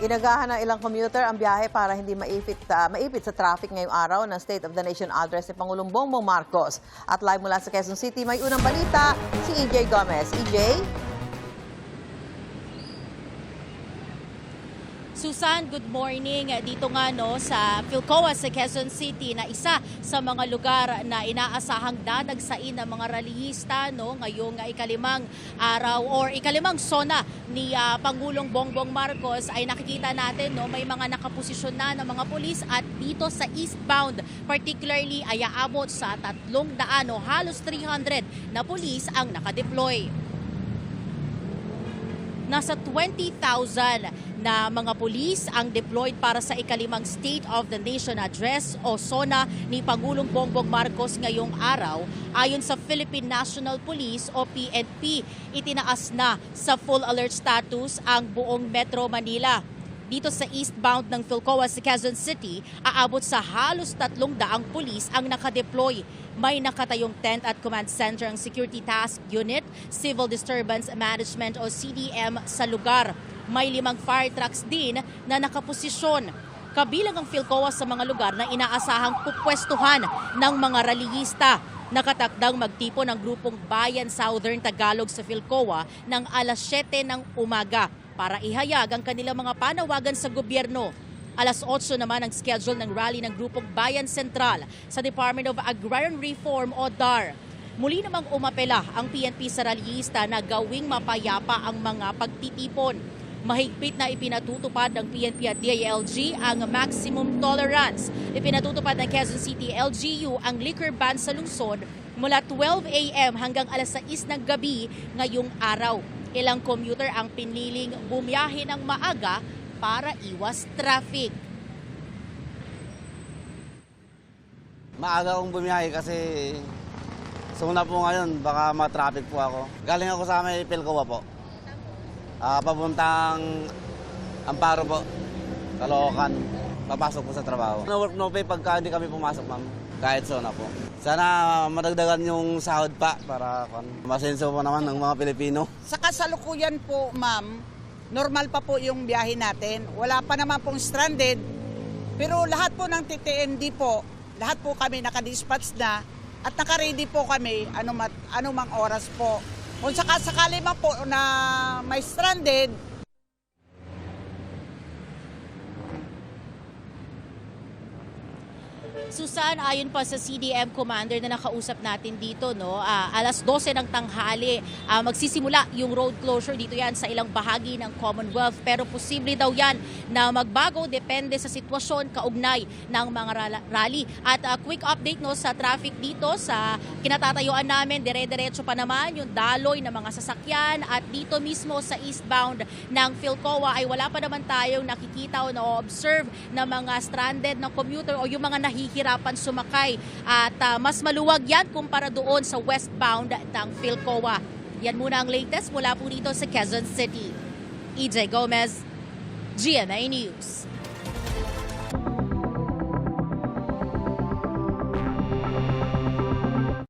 Inagahan ng ilang commuter ang biyahe para hindi maipit sa traffic ngayong araw ng State of the Nation address ni Pangulong Bongbong Marcos. At live mula sa Quezon City, may unang balita si EJ Gomez. EJ? Susan, good morning. Dito nga sa Philcoa sa Quezon City na isa sa mga lugar na inaasahang dadagsain ng mga rallyista ngayong ikalimang araw or ikalimang SONA ni Pangulong Bongbong Marcos ay nakikita natin may mga nakaposisyon na ng mga pulis at dito sa eastbound particularly ay aabot sa 300 halos 300 na pulis ang nakadeploy. Nasa 20,000 na mga pulis ang deployed para sa ikalimang State of the Nation Address o SONA ni Pangulong Bongbong Marcos ngayong araw. Ayon sa Philippine National Police o PNP, itinaas na sa full alert status ang buong Metro Manila. Dito sa eastbound ng Philcoa sa Quezon City, aabot sa halos 300 pulis ang nakadeploy. May nakatayong tent at command center ang Security Task Unit, Civil Disturbance Management o CDM sa lugar. May 5 fire trucks din na nakaposisyon. Kabilang ang Philcoa sa mga lugar na inaasahang pupwestuhan ng mga rallyista. Nakatakdang magtipon ang grupong Bayan Southern Tagalog sa Philcoa ng alas 7 ng umaga para ihayag ang kanilang mga panawagan sa gobyerno. Alas 8 naman ang schedule ng rally ng grupong Bayan Sentral sa Department of Agrarian Reform o DAR. Muli namang umapela ang PNP sa rallyista na gawing mapayapa ang mga pagtitipon. Mahigpit na ipinatutupad ng PNP at DILG ang maximum tolerance. Ipinatutupad ng Quezon City LGU ang liquor ban sa lungsod mula 12 a.m. hanggang alas 6 ng gabi ngayong araw. Ilang commuter ang piniling bumiyahe ng maaga para iwas traffic. Maaga akong bumiyahe kasi suna po ngayon, baka ma-traffic po ako. Galing ako sa may Philcoa po. Papuntang Amparo po, Caloocan. Papasok po sa trabaho. No work no pay pagka hindi kami pumasok, ma'am. Kahit sona po. Sana madagdagan yung sahod pa para masenso po naman ng mga Pilipino. Sa kasalukuyan po, ma'am, normal pa po yung biyahe natin. Wala pa naman pong stranded. Pero lahat po ng TTND po, lahat po kami nakadispatch na at nakaready po kami anumang oras po. Kung sakali man po na may stranded, Susan, ayon pa sa CDM commander na nakausap natin dito, alas 12 ng tanghali, magsisimula yung road closure dito yan sa ilang bahagi ng Commonwealth. Pero posible daw yan na magbago depende sa sitwasyon kaugnay ng mga rally. At quick update sa traffic dito sa kinatatayuan namin, dire-diretso pa naman yung daloy ng mga sasakyan. At dito mismo sa eastbound ng Philcoa ay wala pa naman tayong nakikita o na-observe na mga stranded na commuter o yung mga nahihirapan sumakay at mas maluwag yan kumpara doon sa westbound ng Philcoa. Yan muna ang latest mula po dito sa Quezon City. EJ Gomez, GMA News.